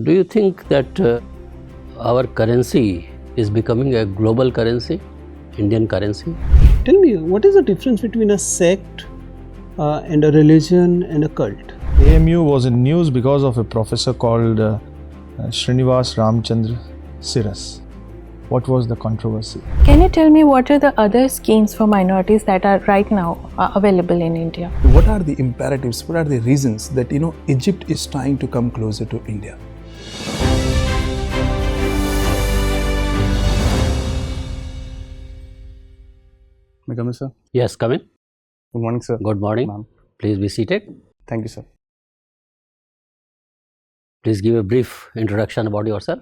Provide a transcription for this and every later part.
Do you think that our currency is becoming a global currency, Indian currency? Tell me, what is the difference between a sect and a religion and a cult? AMU was in news because of a professor called Srinivas Ramchandra Siras. What was the controversy? Can you tell me what are the other schemes for minorities that are right now available in India? What are the imperatives, what are the reasons that Egypt is trying to come closer to India? May I come in, sir? Yes, come in. Good morning, sir. Good morning. Ma'am. Please be seated. Thank you, sir. Please give a brief introduction about yourself.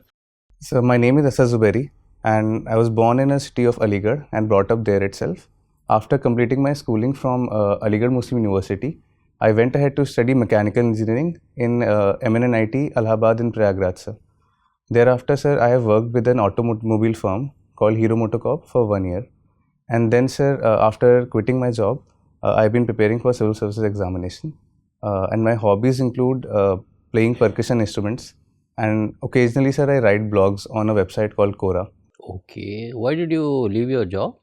So, my name is Asad Zuberi and I was born in a city of Aligarh and brought up there itself. After completing my schooling from Aligarh Muslim University, I went ahead to study mechanical engineering in MNNIT Allahabad in Prayagraj, sir. Thereafter, sir, I have worked with an automobile firm called Hero MotoCorp for 1 year. And then, sir, after quitting my job, I've been preparing for civil services examination. And my hobbies include playing percussion instruments. And occasionally, sir, I write blogs on a website called Quora. Okay. Why did you leave your job?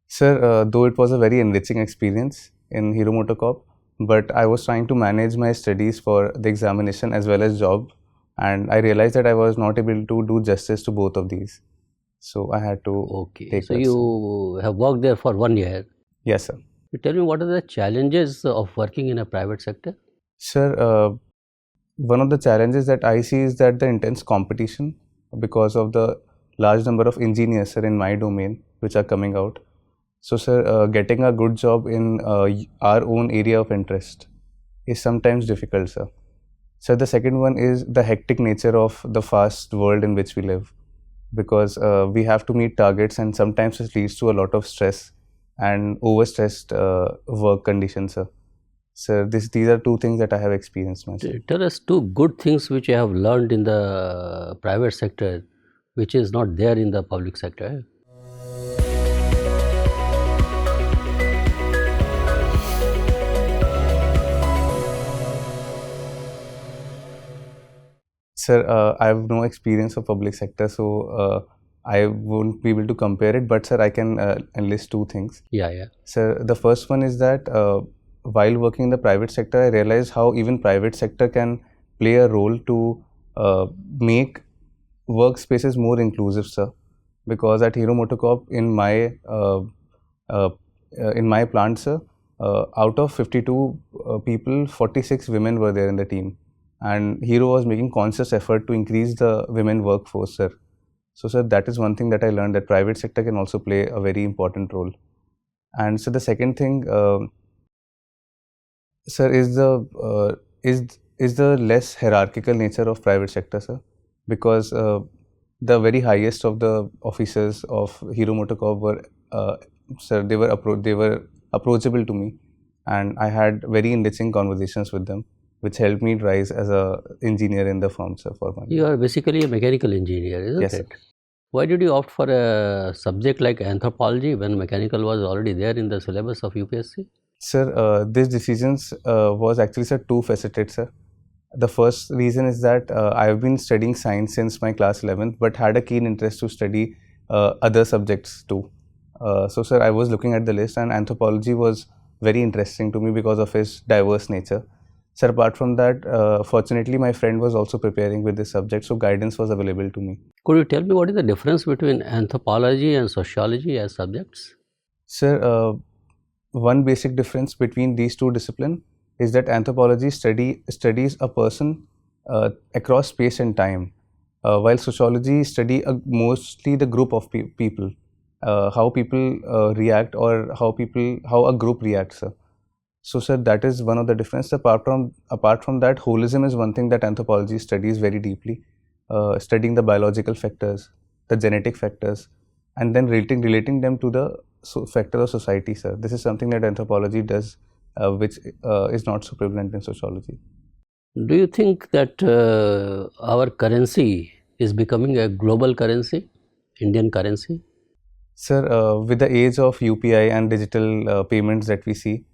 Sir, though it was a very enriching experience in Hero MotoCorp, but I was trying to manage my studies for the examination as well as job. And I realized that I was not able to do justice to both of these. So I had to take So that, you have worked there for 1 year. Yes, sir. You tell me, what are the challenges of working in a private sector? Sir, one of the challenges that I see is that the intense competition because of the large number of engineers, sir, in my domain which are coming out. So, sir, getting a good job in our own area of interest is sometimes difficult, sir. So, the second one is the hectic nature of the fast world in which we live, because we have to meet targets and sometimes it leads to a lot of stress and overstressed work conditions, sir. Sir, these are two things that I have experienced myself. Tell us two good things which you have learned in the private sector, which is not there in the public sector. Sir, I have no experience of public sector, so I won't be able to compare it, but sir, I can enlist two things. Yeah. Sir, the first one is that while working in the private sector, I realized how even private sector can play a role to make workspaces more inclusive, sir. Because at Hero MotoCorp, in my plant, sir, out of 52 people, 46 women were there in the team. And Hero was making conscious effort to increase the women workforce, sir. So, sir, that is one thing that I learned, that private sector can also play a very important role. And so the second thing, sir, is the less hierarchical nature of private sector, sir. Because the very highest of the officers of Hero MotoCorp were, sir, they were approachable to me, and I had very enriching conversations with them, which helped me rise as an engineer in the firm, sir, for 1 year. You are basically a mechanical engineer, isn't Yes, it? sir. Why did you opt for a subject like anthropology when mechanical was already there in the syllabus of UPSC? Sir, this decisions was actually, sir, two-faceted, sir. The first reason is that I have been studying science since my class 11th, but had a keen interest to study other subjects too. So, sir, I was looking at the list, and anthropology was very interesting to me because of its diverse nature. Sir, apart from that, fortunately, my friend was also preparing with this subject, so guidance was available to me. Could you tell me what is the difference between anthropology and sociology as subjects? Sir, one basic difference between these two disciplines is that anthropology studies a person across space and time, while sociology study mostly the group of people, how people react, or how a group reacts, sir. So, sir, that is one of the differences. Apart from that, holism is one thing that anthropology studies very deeply, studying the biological factors, the genetic factors, and then relating them to the factor of society, sir. This is something that anthropology does, which is not so prevalent in sociology. Do you think that our currency is becoming a global currency, Indian currency? Sir, with the age of UPI and digital payments that we see,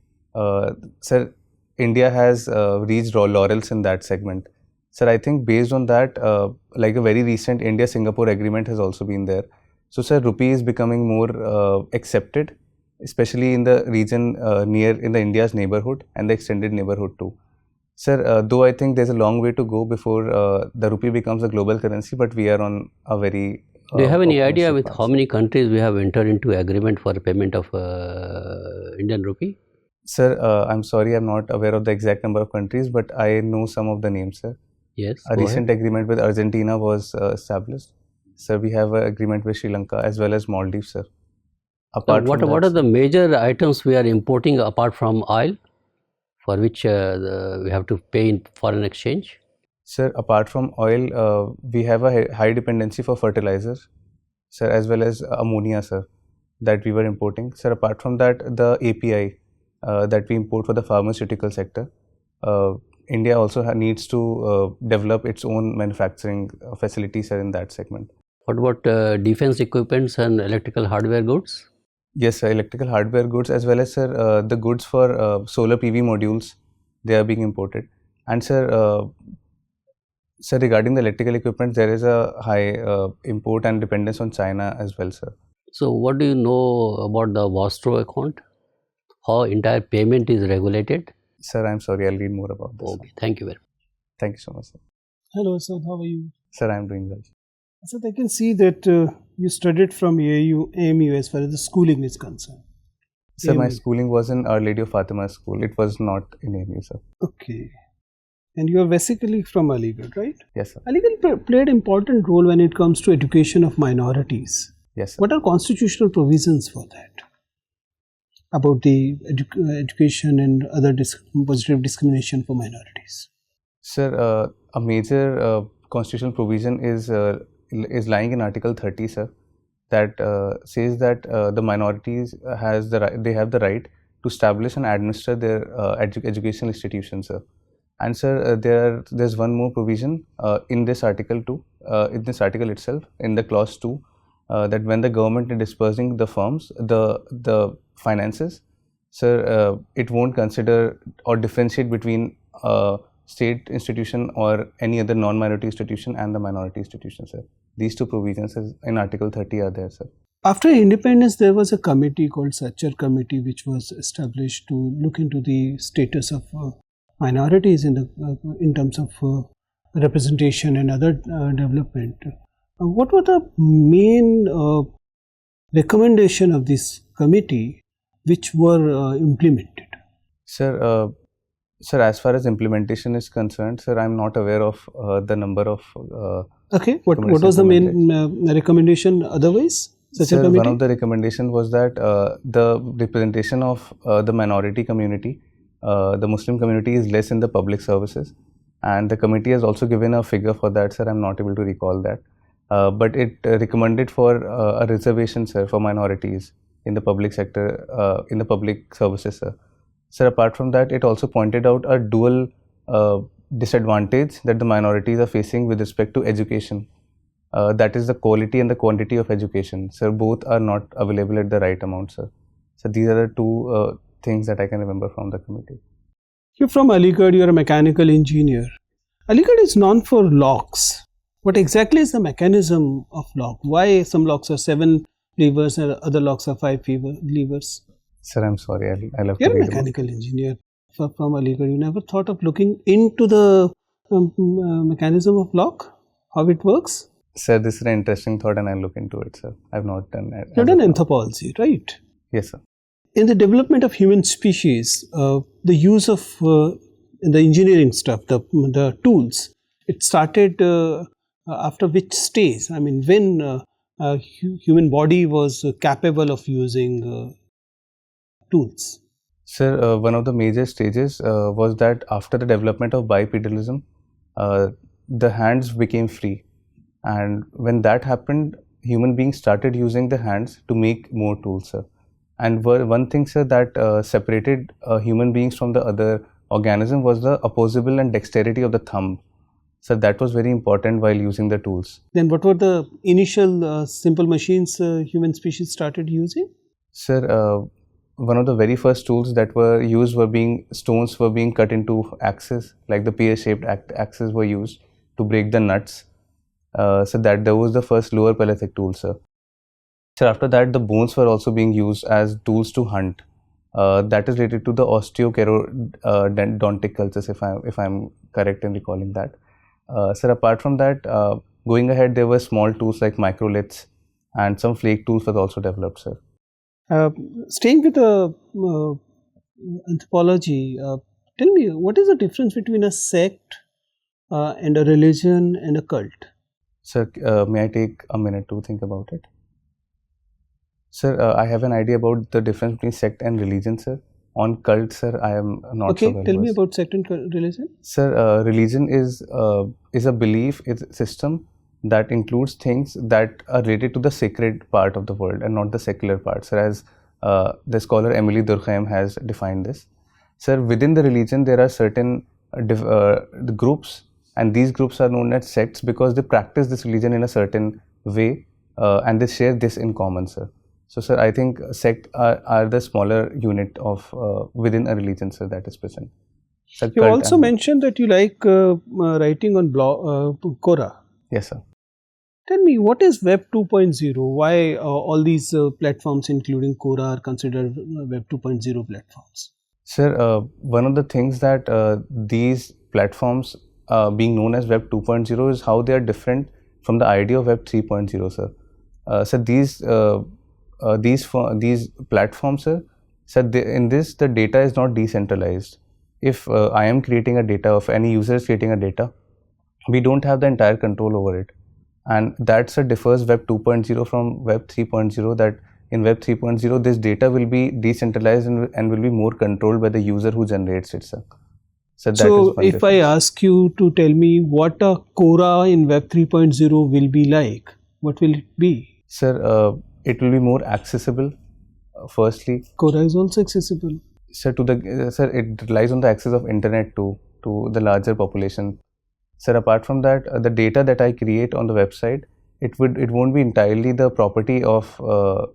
sir, India has reached laurels in that segment. Sir, I think based on that, like a very recent India-Singapore agreement has also been there. So, sir, rupee is becoming more accepted, especially in the region in the India's neighborhood and the extended neighborhood too. Sir, though I think there's a long way to go before the rupee becomes a global currency, but we are on a very Do you have any idea optimistic with path, how sir. many countries we have entered into agreement for payment of Indian rupee? Sir, I'm sorry, I'm not aware of the exact number of countries, but I know some of the names, sir. Yes, A go recent ahead. agreement with Argentina was established. Sir, we have an agreement with Sri Lanka as well as Maldives, sir. So Apart what from are that, the major items we are importing apart from oil, for which we have to pay in foreign exchange? sir, apart from oil, we have a high dependency for fertilizers, sir, as well as ammonia, sir, that we were importing. Sir, apart from that, the API that we import for the pharmaceutical sector, India also needs to develop its own manufacturing facilities, sir, in that segment. What about defense equipments and electrical hardware goods? Yes, sir, electrical hardware goods as well as, sir, the goods for solar PV modules, they are being imported. And sir, regarding the electrical equipment, there is a high import and dependence on China as well, sir. So what do you know about the Vostro account? How entire payment is regulated? Sir, I'm sorry, I'll read more about this. Okay, thank you very much. Thank you so much, sir. Hello, Asad. How are you? Sir, I'm doing well. Asad, I can see that you studied from AMU as far as the schooling is concerned. Sir, my AMU. schooling was in Our Lady of Fatima School. It was not in AMU, sir. Okay. And you are basically from Aligarh, right? Yes, sir. Aligarh played an important role when it comes to education of minorities. Yes, sir. What are constitutional provisions for that? About the education and other positive discrimination for minorities? Sir, a major constitutional provision is lying in Article 30, sir, that says that the minorities have the right to establish and administer their educational institutions, sir. And sir, there's one more provision in this article too, in this article itself, in the clause 2, that when the government is dispersing the firms, the finances, sir, it won't consider or differentiate between state institution or any other non-minority institution and the minority institution, sir. These two provisions in Article 30 are there, sir. After independence, there was a committee called Sachar Committee, which was established to look into the status of minorities in terms of representation and other development. What were the main recommendation of this committee which were implemented? Sir, as far as implementation is concerned, sir, I'm not aware of the number of. Okay, what was the main recommendation otherwise? Sir, one of the recommendation was that the representation of the minority community, the Muslim community, is less in the public services, and the committee has also given a figure for that, sir. I'm not able to recall that, but it recommended for a reservation, sir, for minorities in the public sector, in the public services, sir. Sir, apart from that, it also pointed out a dual disadvantage that the minorities are facing with respect to education. That is the quality and the quantity of education. Sir, both are not available at the right amount, sir. So these are the two things that I can remember from the committee. You're from Aligarh, you're a mechanical engineer. Aligarh is known for locks. What exactly is the mechanism of lock? Why some locks are 7 levers and other locks are 5 levers? Sir, I'm sorry, I'll have to You're a read mechanical engineer from Aligarh. You never thought of looking into the mechanism of lock? How it works? Sir, this is an interesting thought and I'll look into it, sir. I've not done it. You've done anthropology, right? Yes, sir. In the development of human species, the use of the engineering stuff, the tools, it started after which stage? I mean, when human body was capable of using tools? Sir, one of the major stages was that after the development of bipedalism, the hands became free. And when that happened, human beings started using the hands to make more tools, sir. And one thing, sir, that separated human beings from the other organism was the opposable and dexterity of the thumb. So that was very important while using the tools. Then what were the initial simple machines human species started using? Sir, one of the very first tools that were used stones were being cut into axes, like the pear-shaped axes were used. to break the nuts. So that was the first lower Paleolithic tool, sir. So after that, the bones were also being used as tools to hunt. That is related to the osteocherodontic cultures, if I'm correct in recalling that. Sir, apart from that, going ahead, there were small tools like microliths, and some flake tools were also developed, sir. Staying with anthropology, tell me, what is the difference between a sect and a religion and a cult? Sir, may I take a minute to think about it? Sir, I have an idea about the difference between sect and religion, sir. On cult, sir, I am not so well tell me versed. about sect and religion. Sir, religion is a belief, is a system that includes things that are related to the sacred part of the world and not the secular part, sir, as the scholar Emily Durkheim has defined this. Sir, within the religion, there are certain groups, and these groups are known as sects because they practice this religion in a certain way, and they share this in common, sir. So, sir, I think sect are the smaller unit of within a religion, sir, that is present. Sir, You cult also and- mentioned that you like writing on Quora. Yes, sir. Tell me, what is Web 2.0? Why all these platforms, including Quora, are considered Web 2.0 platforms? Sir, one of the things that these platforms being known as Web 2.0 is how they are different from the idea of Web 3.0, sir. So these platforms, sir, in this the data is not decentralized. If I am creating a data, if any user is creating a data, we don't have the entire control over it, and that, sir, differs Web 2.0 from Web 3.0. That in Web 3.0 this data will be decentralized and will be more controlled by the user who generates it, sir. So, that is So, one if I difference. ask you to tell me what a Quora in Web 3.0 will be like, what will it be? Sir, it will be more accessible. Firstly, Quora is also accessible. sir, it relies on the access of internet to the larger population. Sir, apart from that, the data that I create on the website, it won't be entirely the property of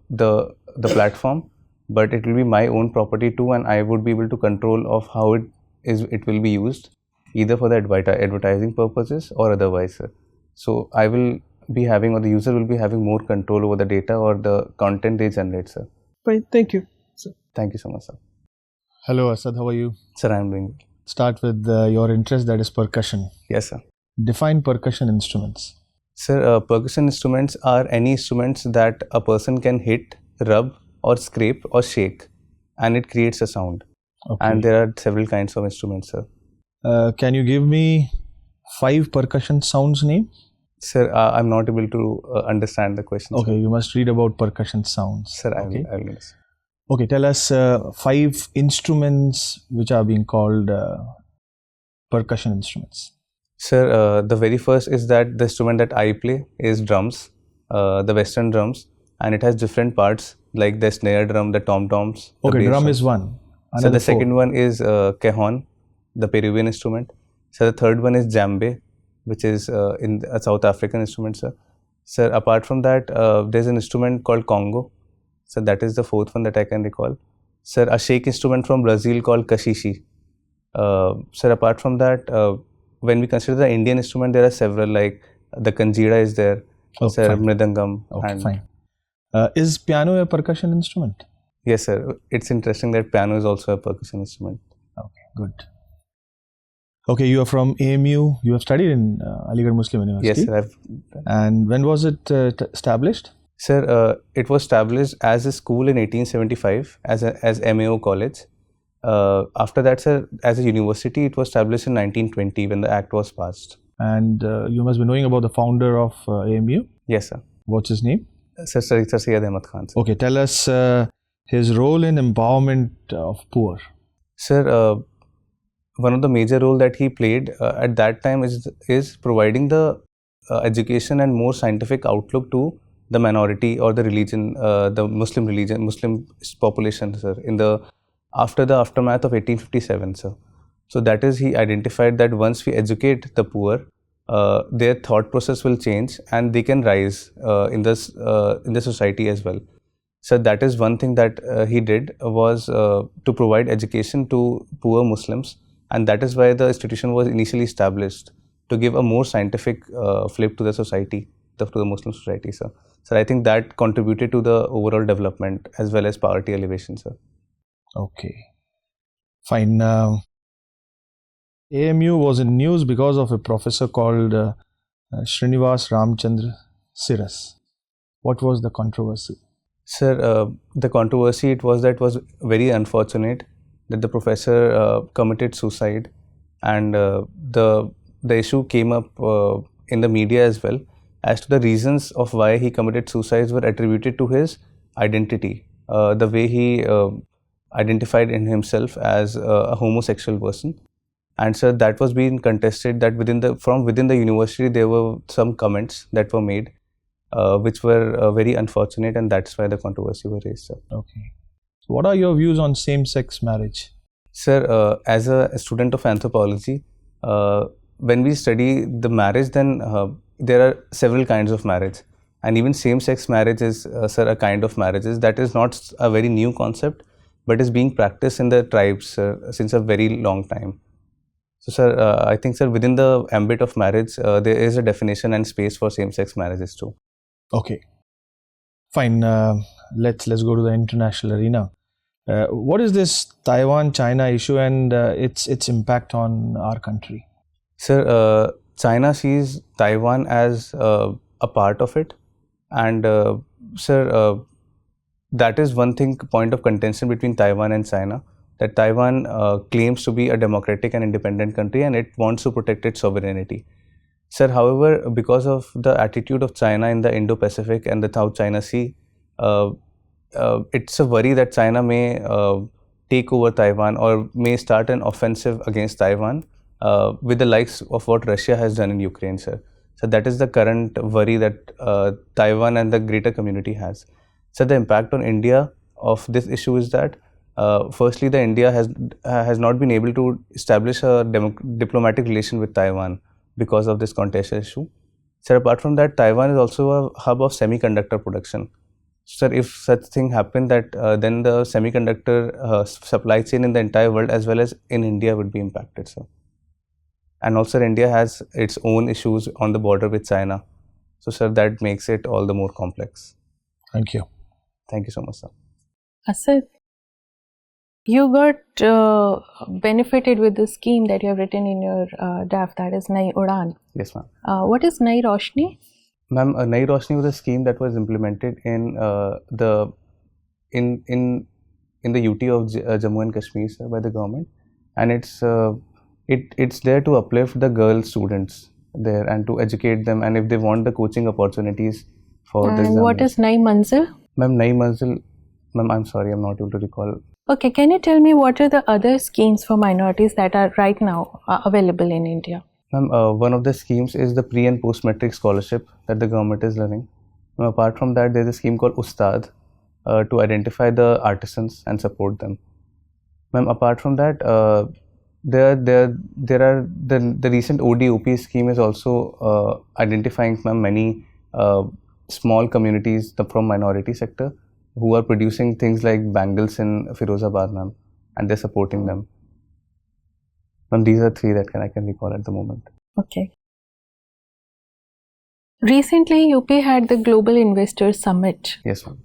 the platform, but it will be my own property too, and I would be able to control of how it will be used, either for the advertising purposes or otherwise, sir. So I will be having, or the user will be having, more control over the data or the content they generate, sir. Fine, thank you. Thank you so much, sir. Hello, Asad. How are you? Sir, I am doing good. Start with your interest, that is percussion. Yes, sir. Define percussion instruments. Sir, percussion instruments are any instruments that a person can hit, rub, or scrape or shake, and it creates a sound. Okay. And there are several kinds of instruments, sir. Can you give me 5 percussion sounds name? Sir, I'm not able to understand the question. Okay, you must read about percussion sounds. Sir, I okay. will listen. Okay, tell us 5 instruments which are being called percussion instruments. Sir, the very first is that the instrument that I play is drums, the Western drums, and it has different parts like the snare drum, the tom-toms. the Okay, bass drum drum. is one. So Another the 4. second one is cajon, the Peruvian instrument. So the third one is djembe, which is in a South African instrument, sir. Sir, apart from that, there's an instrument called congo. So that is the fourth one that I can recall. Sir, a shake instrument from Brazil called kashishi. Sir, apart from that, when we consider the Indian instrument, there are several, like the kanjira is there, Oh, sir, fine. mridangam. Okay, and fine. Is piano a percussion instrument? Yes, sir. It's interesting that piano is also a percussion instrument. Okay, good. Okay, you are from AMU. You have studied in Aligarh Muslim Yes, University. sir. And when was it established? Sir, it was established as a school in 1875 as MAO College. After that, sir, as a university, it was established in 1920 when the Act was passed. And you must be knowing about the founder of AMU. Yes, sir. What's his name? Sir, Sir Syed Ahmad Khan. Sir, Okay, tell us his role in empowerment of poor. Sir, one of the major role that he played at that time is providing the education and more scientific outlook to the minority or the religion, the Muslim religion, Muslim population, sir, after the aftermath of 1857, sir. So that is, he identified that once we educate the poor, their thought process will change and they can rise in the society as well. So that is one thing that he did, was to provide education to poor Muslims, and that is why the institution was initially established. to give a more scientific flip to the society, to the Muslim society, sir. So I think that contributed to the overall development as well as poverty elevation, sir. Okay, fine. AMU was in news because of a professor called Srinivas Ramchandra Siras. What was the controversy? Sir, the controversy it was very unfortunate that the professor committed suicide, and the issue came up in the media as well as to the reasons of why he committed suicide were attributed to his identity, the way he identified in himself as a homosexual person. And sir, that was being contested that from within the university there were some comments that were made which were very unfortunate, and that's why the controversy was raised, sir. Okay. So what are your views on same-sex marriage? Sir, as a student of anthropology, when we study the marriage, then there are several kinds of marriage, and even same-sex marriage is, sir, a kind of marriage. That is not a very new concept, but is being practiced in the tribes since a very long time. So, sir, I think, sir, within the ambit of marriage, there is a definition and space for same-sex marriages too. Okay, fine. Let's go to the international arena. What is this Taiwan-China issue and its impact on our country? Sir, China sees Taiwan as a part of it, and sir, that is one point of contention between Taiwan and China, that Taiwan claims to be a democratic and independent country and it wants to protect its sovereignty. Sir, however, because of the attitude of China in the Indo-Pacific and the South China Sea, it's a worry that China may take over Taiwan or may start an offensive against Taiwan with the likes of what Russia has done in Ukraine, sir. So that is the current worry that Taiwan and the greater community has. So the impact on India of this issue is that firstly, the India has not been able to establish a diplomatic relation with Taiwan because of this contentious issue. Sir, apart from that, Taiwan is also a hub of semiconductor production. Sir, if such thing happened, that then the semiconductor supply chain in the entire world as well as in India would be impacted, sir. And also India has its own issues on the border with China. So, sir, that makes it all the more complex. Thank you. Thank you so much, sir. Asad, you got benefited with the scheme that you have written in your draft, that is Nai Udan. Yes, ma'am. What is Nai Roshni? Ma'am, Nai Roshni was a scheme that was implemented in the UT of Jammu and Kashmir, sir, by the government, and it's there to uplift the girl students there and to educate them, and if they want the coaching opportunities for the examination. What is Nai Manzil? Ma'am, Nai Manzil, ma'am, I'm sorry, I'm not able to recall. Okay, can you tell me what are the other schemes for minorities that are right now available in India? Ma'am, one of the schemes is the pre and post metric scholarship that the government is running. Apart from that, there's a scheme called Ustad to identify the artisans and support them. Ma'am, apart from that, there are the recent OD-OP scheme is also identifying, ma'am, many small communities from minority sector who are producing things like bangles in Firozabad, ma'am, and they're supporting them. Ma'am, these are three that I can recall at the moment. Okay. Recently, UP had the Global Investors Summit. Yes, ma'am.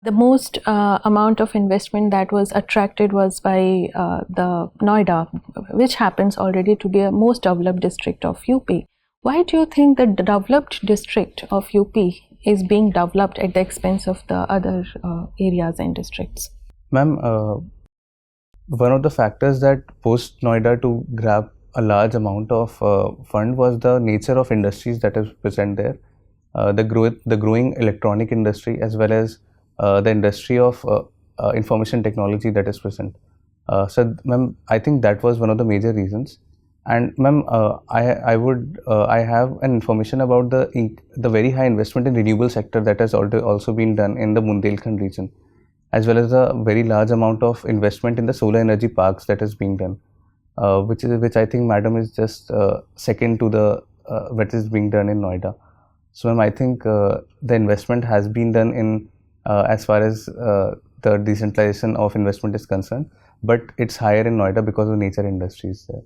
The most amount of investment that was attracted was by the Noida, which happens already to be a most developed district of UP. Why do you think the developed district of UP is being developed at the expense of the other areas and districts? Ma'am, one of the factors that pushed Noida to grab a large amount of fund was the nature of industries that is present there, the growing electronic industry as well as the industry of information technology that is present. So, ma'am, I think that was one of the major reasons. And, ma'am, I have an information about the very high investment in renewable sector that has also been done in the Bundelkhand region, as well as a very large amount of investment in the solar energy parks that is being done, which I think, madam, is just second to the what is being done in Noida. So, ma'am, I think the investment has been done in as far as the decentralization of investment is concerned, but it's higher in Noida because of nature industries there.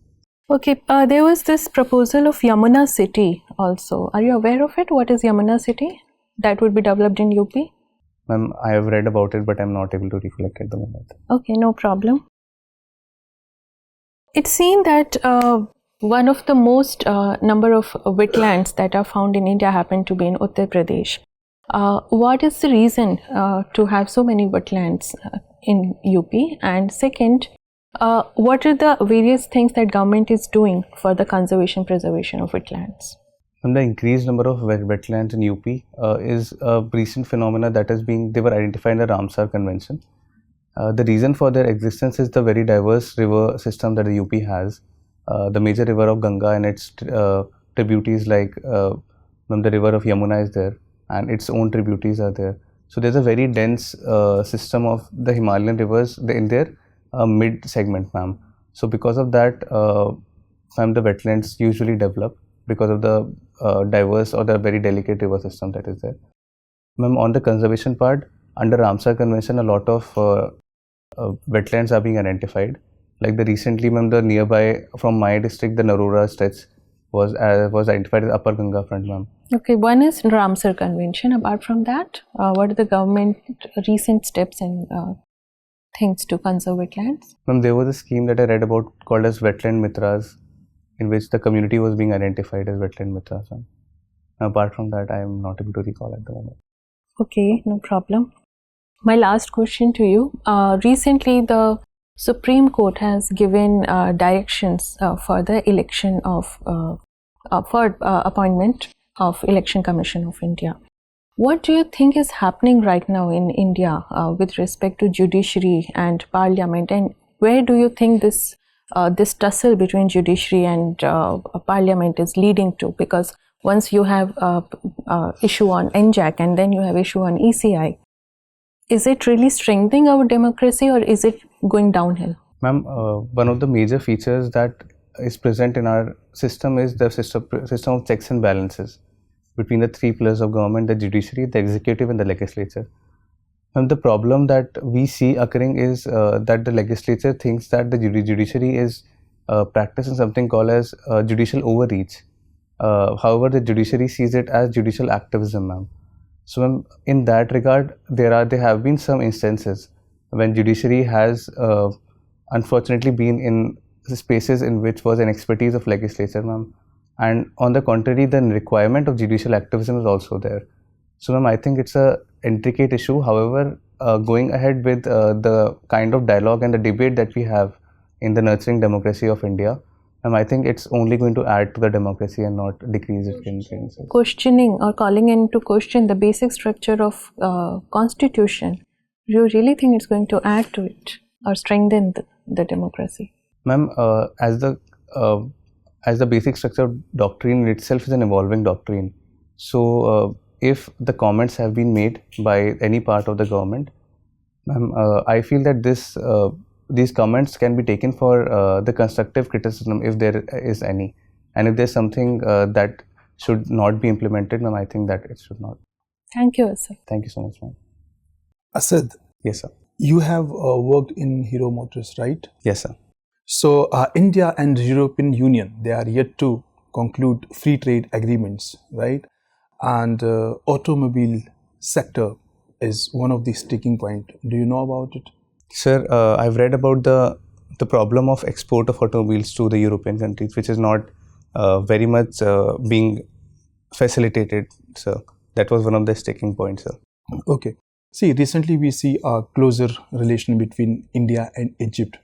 Okay, there was this proposal of Yamuna City also. Are you aware of it? What is Yamuna City? That would be developed in UP? Ma'am, I have read about it, but I'm not able to recollect at the moment. Okay, no problem. It's seen that one of the most number of wetlands that are found in India happen to be in Uttar Pradesh. What is the reason to have so many wetlands in UP? And second, what are the various things that government is doing for the conservation preservation of wetlands? And the increased number of wetlands in UP is a recent phenomena that they were identified in the Ramsar Convention. The reason for their existence is the very diverse river system that the UP has. The major river of Ganga and its tributaries like the river of Yamuna is there, and its own tributaries are there. So there's a very dense system of the Himalayan rivers in their mid segment, ma'am. So because of that, ma'am, the wetlands usually develop because of the diverse or the very delicate river system that is there. Ma'am, on the conservation part, under Ramsar Convention, a lot of wetlands are being identified. Like recently, ma'am, the nearby from my district, the Narora stretch was identified as Upper Ganga front, ma'am. Okay, one is Ramsar Convention. Apart from that, what are the government recent steps and things to conserve wetlands? Ma'am, there was a scheme that I read about called as Wetland Mitras, in which the community was being identified as Wetland Mitras. Ma'am. Apart from that, I am not able to recall at the moment. Okay, no problem. My last question to you. Recently, the Supreme Court has given directions for the election of appointment of Election Commission of India. What do you think is happening right now in India with respect to judiciary and parliament, and where do you think this tussle between judiciary and parliament is leading to? Because once you have issue on NJAC and then you have issue on ECI, is it really strengthening our democracy or is it going downhill? Ma'am, one of the major features that is present in our system is the system of checks and balances between the three pillars of government, the judiciary, the executive and the legislature. And the problem that we see occurring is that the legislature thinks that the judiciary is practicing something called as judicial overreach. However, the judiciary sees it as judicial activism, ma'am. So in that regard, there have been some instances when judiciary has unfortunately been in spaces in which was an expertise of legislature, ma'am. And on the contrary, the requirement of judicial activism is also there. So ma'am, I think it's a intricate issue. However, going ahead with the kind of dialogue and the debate that we have in the nurturing democracy of India, I think it's only going to add to the democracy and not decrease it. Questioning or calling into question the basic structure of constitution, do you really think it's going to add to it or strengthen the democracy? Ma'am, as the basic structure of doctrine itself is an evolving doctrine. So if the comments have been made by any part of the government, ma'am, I feel that these comments can be taken for the constructive criticism if there is any, and if there's something that should not be implemented, ma'am, I think that it should not. Thank you, Asad. Thank you so much, ma'am. Asad, Yes, sir. you have worked in Hero Motors, right? Yes, sir. So India and the European Union, they are yet to conclude free trade agreements, right? And automobile sector is one of the sticking point. Do you know about it? Sir, I've read about the problem of export of automobiles to the European countries, which is not very much being facilitated, sir. That was one of the sticking points, sir. Okay. See, recently we see a closer relation between India and Egypt,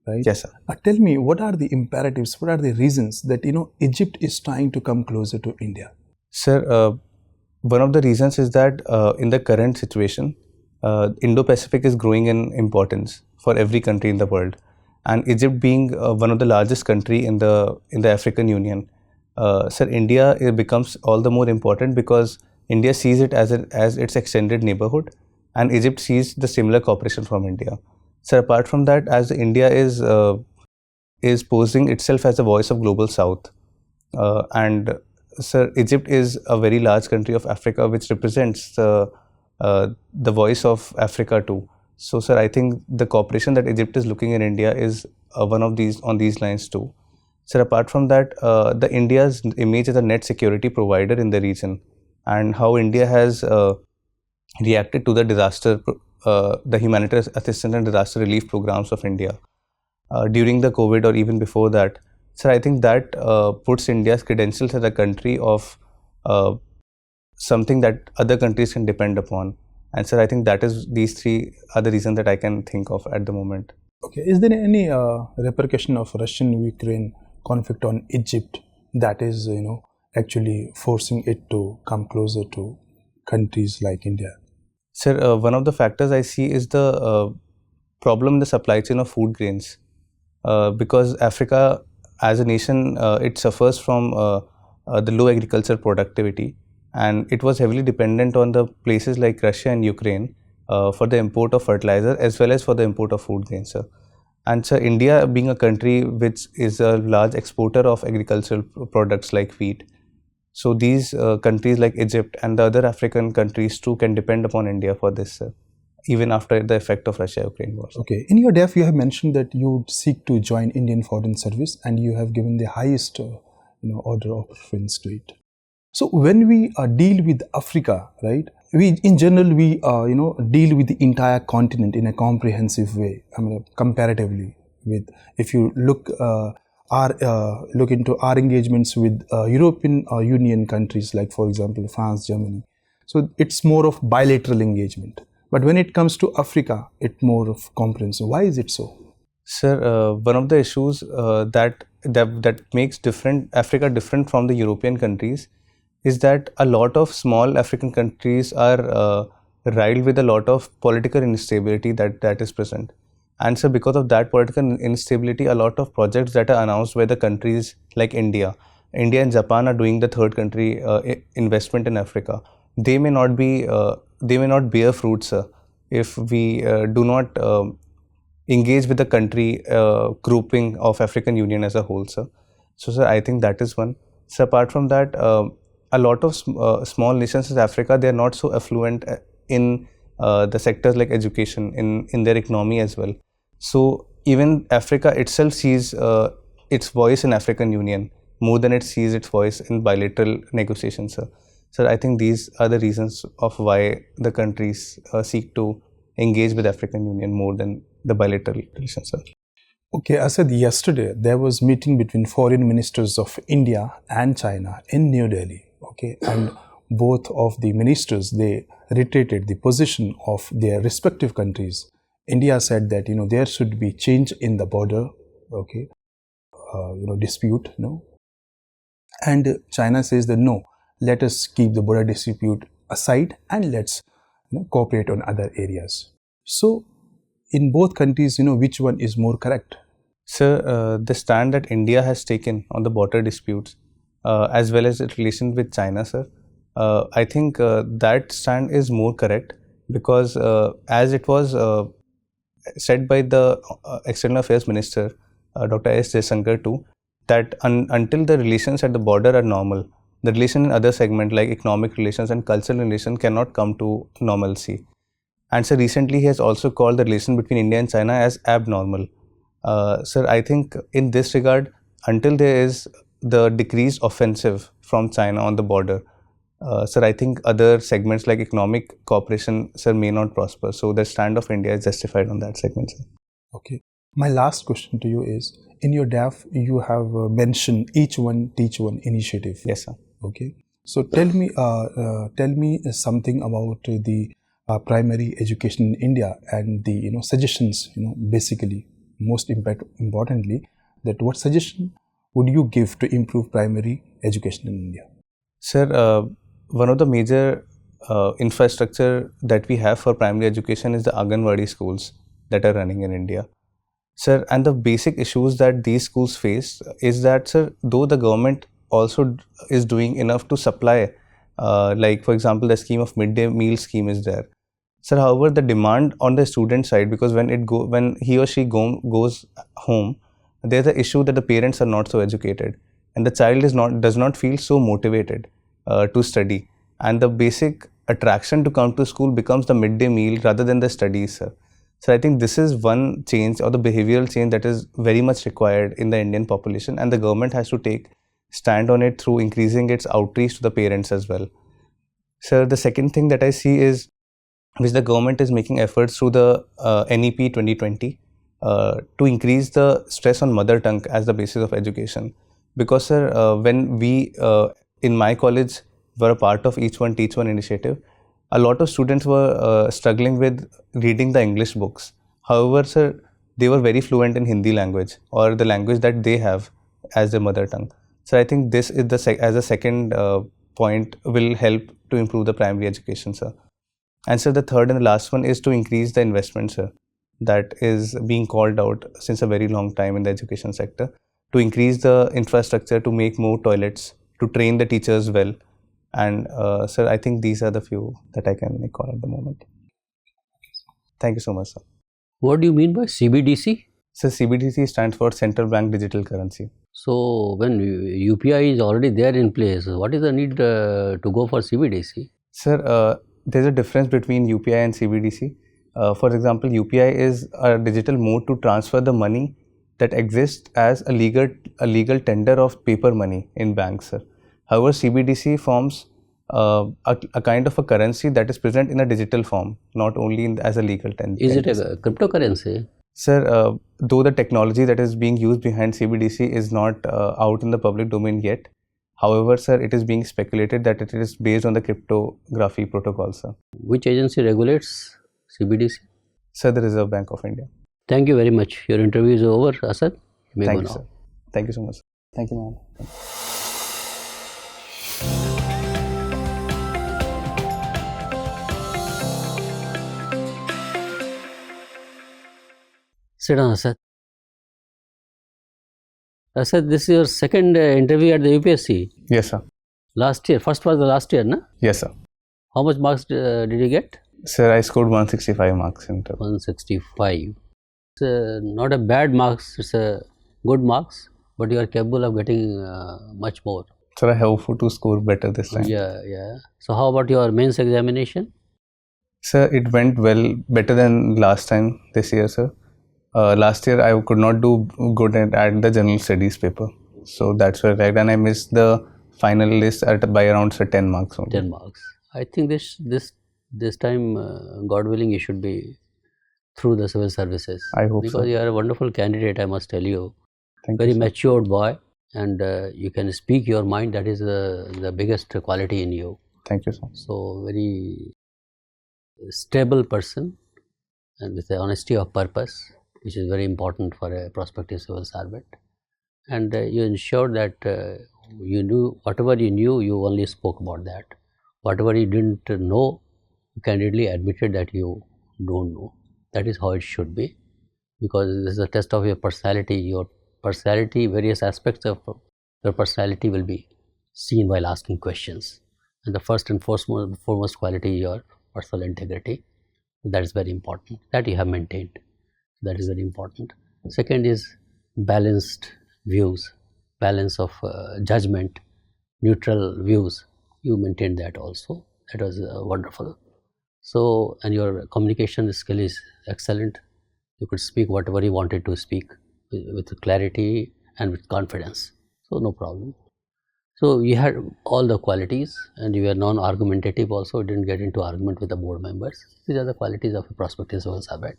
right? Yes, sir. Tell me, what are the imperatives, what are the reasons that, Egypt is trying to come closer to India? Sir, one of the reasons is that in the current situation, Indo-Pacific is growing in importance for every country in the world, and Egypt being one of the largest country in the African Union, sir, India, it becomes all the more important because India sees it as its extended neighborhood, and Egypt sees the similar cooperation from India. So apart from that, as India is posing itself as a voice of global South, and sir, Egypt is a very large country of Africa which represents the voice of Africa too. So sir, I think the cooperation that Egypt is looking in India is one of these on these lines too. Sir, apart from that, the India's image as a net security provider in the region, and how India has reacted to the the humanitarian assistance and disaster relief programs of India during the COVID or even before that. Sir, I think that puts India's credentials as a country of something that other countries can depend upon. And sir, I think these three are the reasons that I can think of at the moment. Okay, is there any repercussion of Russian-Ukraine conflict on Egypt that is, actually forcing it to come closer to countries like India? Sir, one of the factors I see is the problem in the supply chain of food grains, because Africa as a nation, it suffers from the low agricultural productivity, and it was heavily dependent on the places like Russia and Ukraine for the import of fertilizer as well as for the import of food grains, sir. And sir, India being a country which is a large exporter of agricultural products like wheat, so these countries like Egypt and the other African countries too can depend upon India for this, sir, even after the effect of Russia-Ukraine war. Okay, in your DEF you have mentioned that you would seek to join Indian Foreign Service and you have given the highest order of preference to it. So when we deal with Africa, right, we in general we deal with the entire continent in a comprehensive way. I mean, comparatively with, if you look into our engagements with European Union countries like, for example, France, Germany, so it's more of bilateral engagement. But when it comes to Africa, it's more of comprehensive. Why is it so? Sir, one of the issues that makes Africa different from the European countries is that a lot of small African countries are riddled with a lot of political instability that is present. And so because of that political instability, a lot of projects that are announced by the countries like India and Japan are doing the third country investment in Africa. They may not bear fruit, sir, if we do not engage with the country grouping of African Union as a whole, sir. So, sir, I think that is one. So, apart from that, a lot of small nations in Africa, they are not so affluent in the sectors like education, in their economy as well. So, even Africa itself sees its voice in African Union more than it sees its voice in bilateral negotiations, sir. So, I think these are the reasons of why the countries seek to engage with African Union more than the bilateral relations, sir. Okay, Asad, yesterday there was meeting between foreign ministers of India and China in New Delhi. Okay, and both of the ministers, they reiterated the position of their respective countries. India said that there should be change in the border, okay, dispute, no, and China says that no, let us keep the border dispute aside and let's cooperate on other areas. So, in both countries, which one is more correct? Sir, the stand that India has taken on the border disputes, as well as its relation with China, sir, I think that stand is more correct because as it was said by the External Affairs Minister, Dr. S. Jaishankar too, that until the relations at the border are normal, the relation in other segments like economic relations and cultural relations cannot come to normalcy. And so recently he has also called the relation between India and China as abnormal. Sir, I think in this regard, until there is the decreased offensive from China on the border, sir, I think other segments like economic cooperation, sir, may not prosper. So the stand of India is justified on that segment, sir. Okay. My last question to you is, in your DAF, you have mentioned each one teach one initiative. Yes, sir. Okay. So tell me something about the primary education in India and the suggestions. Basically, most importantly, that what suggestion would you give to improve primary education in India? Sir, one of the major infrastructure that we have for primary education is the Anganwadi schools that are running in India. Sir, and the basic issues that these schools face is that, sir, though the government also is doing enough to supply, like for example, the scheme of midday meal scheme is there. Sir, however, the demand on the student side, because when he or she goes home, there's the issue that the parents are not so educated, and the child does not feel so motivated to study, and the basic attraction to come to school becomes the midday meal rather than the studies, sir. So I think this is one change, or the behavioral change, that is very much required in the Indian population, and the government has to take stand on it through increasing its outreach to the parents as well. So the second thing that I see is, which the government is making efforts through the NEP 2020 to increase the stress on mother tongue as the basis of education. Because sir, when we in my college were a part of Each One Teach One initiative, a lot of students were struggling with reading the English books. However, sir, they were very fluent in Hindi language, or the language that they have as their mother tongue. So I think this is as a second point will help to improve the primary education, sir. And so the third and the last one is to increase the investment, sir, that is being called out since a very long time in the education sector, to increase the infrastructure, to make more toilets, to train the teachers well. And sir, I think these are the few that I can recall at the moment. Thank you so much, sir. What do you mean by CBDC? So CBDC stands for Central Bank Digital Currency. So when UPI is already there in place, what is the need to go for CBDC? Sir, there's a difference between UPI and CBDC. For example, UPI is a digital mode to transfer the money that exists as a legal tender of paper money in banks, sir. However, CBDC forms a kind of a currency that is present in a digital form, not only as a legal tender. Is it a cryptocurrency? Sir, though the technology that is being used behind CBDC is not out in the public domain yet, however, sir, it is being speculated that it is based on the cryptography protocol, sir. Which agency regulates CBDC? Sir, the Reserve Bank of India. Thank you very much. Your interview is over, Asad. You may Thank go you, now. sir. Thank you so much. Thank you, ma'am. Sit down, Asad. Asad, this is your second interview at the UPSC. Yes, sir. Last year, first was the last year, no? Yes, sir. How much marks did you get? Sir, I scored 165 marks in total. 165. It's not a bad marks, it's a good marks, but you are capable of getting much more. Sir, I hope to score better this time. Yeah. So how about your mains examination? Sir, it went well, better than last time this year, sir. Last year I could not do good at the general studies paper, so that's why, and I missed the final list by around 10 marks only. 10 marks. I think this time, God willing, you should be through the civil services. I hope because so. You are a wonderful candidate, I must tell you. Thank Very you, sir. matured boy, and you can speak your mind. That is the biggest quality in you. Thank you, sir. So very stable person, and with the honesty of purpose, which is very important for a prospective civil servant. And you ensured that you knew whatever you knew, you only spoke about that. Whatever you didn't know, you candidly admitted that you don't know. That is how it should be, because this is a test of your personality. Your personality, various aspects of your personality will be seen while asking questions. And the first and foremost quality is your personal integrity. That is very important. That you have maintained. That is very important. Second is balanced views, balance of judgment, neutral views. You maintained that also. That was wonderful. So, and your communication skill is excellent. You could speak whatever you wanted to speak with clarity and with confidence. So, no problem. So, you had all the qualities, and you were non-argumentative also. Didn't get into argument with the board members. These are the qualities of a prospective civil servant.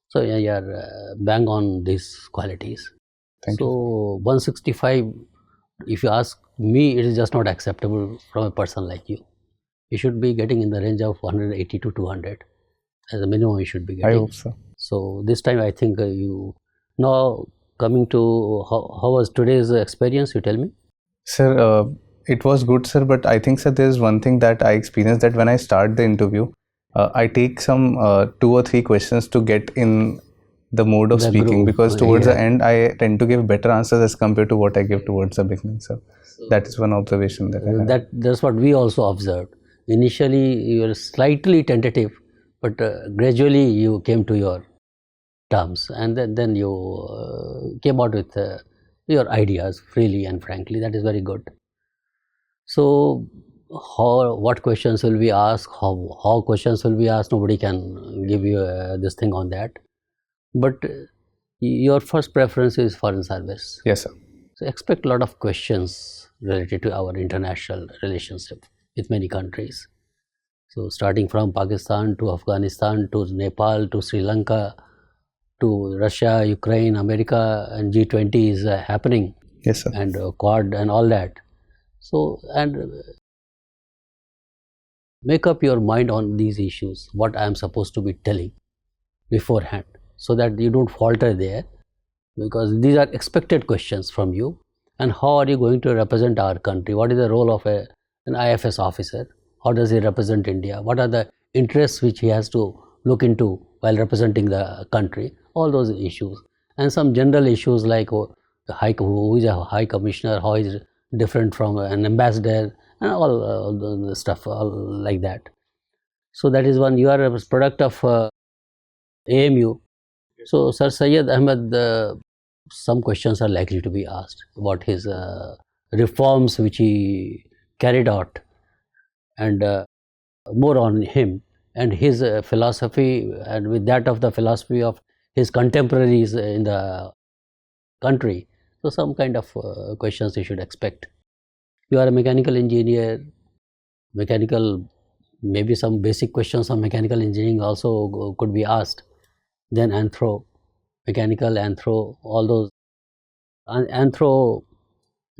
So, yeah, you are bang on these qualities. Thank you. 165, if you ask me, it is just not acceptable from a person like you. You should be getting in the range of 180 to 200 as a minimum. You should be getting. I hope so. So this time I think you. Now coming to how was today's experience? You tell me. Sir, it was good, sir. But I think, sir, there is one thing that I experienced, that when I start the interview, I take some 2 or 3 questions to get in the mode of speaking, because towards the end I tend to give better answers as compared to what I give towards the beginning, sir. That is one observation that I have. That's what we also observed. Initially you were slightly tentative, but gradually you came to your terms, and then you came out with your ideas freely and frankly. That is very good. So what questions will be asked, how questions will be asked, nobody can give you this thing on that. But your first preference is foreign service. Yes, sir. So expect a lot of questions related to our international relationship with many countries. So starting from Pakistan to Afghanistan to Nepal to Sri Lanka to Russia, Ukraine, America, and G20 is happening. Yes, sir. And Quad and all that. So, and make up your mind on these issues, what I am supposed to be telling beforehand, so that you don't falter there, because these are expected questions from you. And how are you going to represent our country? What is the role of an IFS officer? How does he represent India? What are the interests which he has to look into while representing the country? All those issues. And some general issues like who is a high commissioner, how is different from an ambassador, and all the stuff all like that. So that is one. You are a product of AMU. So Sir Syed Ahmed, some questions are likely to be asked about his reforms which he carried out, and more on him and his philosophy, and with that of the philosophy of his contemporaries in the country. So some kind of questions you should expect. You are a mechanical engineer, maybe some basic questions on mechanical engineering also could be asked. Then mechanical, anthro, all those. Anthro,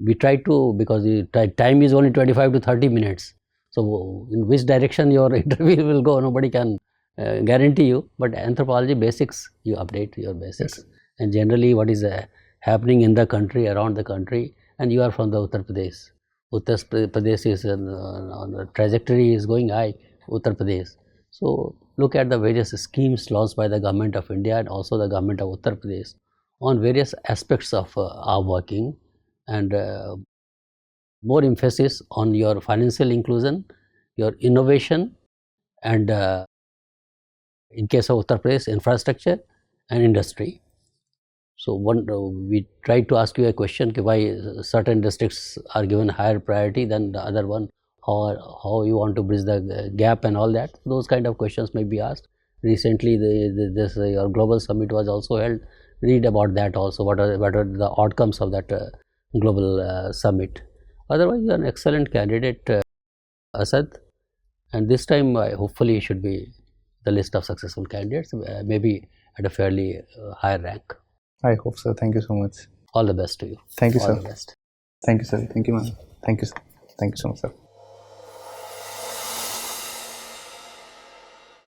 we try to, because the time is only 25 to 30 minutes. So in which direction your interview will go, nobody can guarantee you. But anthropology basics, you update your basics. Yes. And generally what is happening in the country, around the country, and you are from the Uttar Pradesh. Uttar Pradesh is on the trajectory is going high, Uttar Pradesh. So look at the various schemes launched by the government of India and also the government of Uttar Pradesh on various aspects of our working, and more emphasis on your financial inclusion, your innovation, and in case of Uttar Pradesh, infrastructure and industry. So we tried to ask you a question, why certain districts are given higher priority than the other one, how you want to bridge the gap and all that. Those kind of questions may be asked. Recently, your global summit was also held. Read about that also. What are the outcomes of that global summit? Otherwise, you are an excellent candidate, Asad. And this time, hopefully, you should be the list of successful candidates, maybe at a fairly higher rank. I hope so. Thank you so much. All the best to you. Thank you, All sir. the best. Thank you, sir. Thank you, ma'am. Thank you, sir. Thank you so much, sir.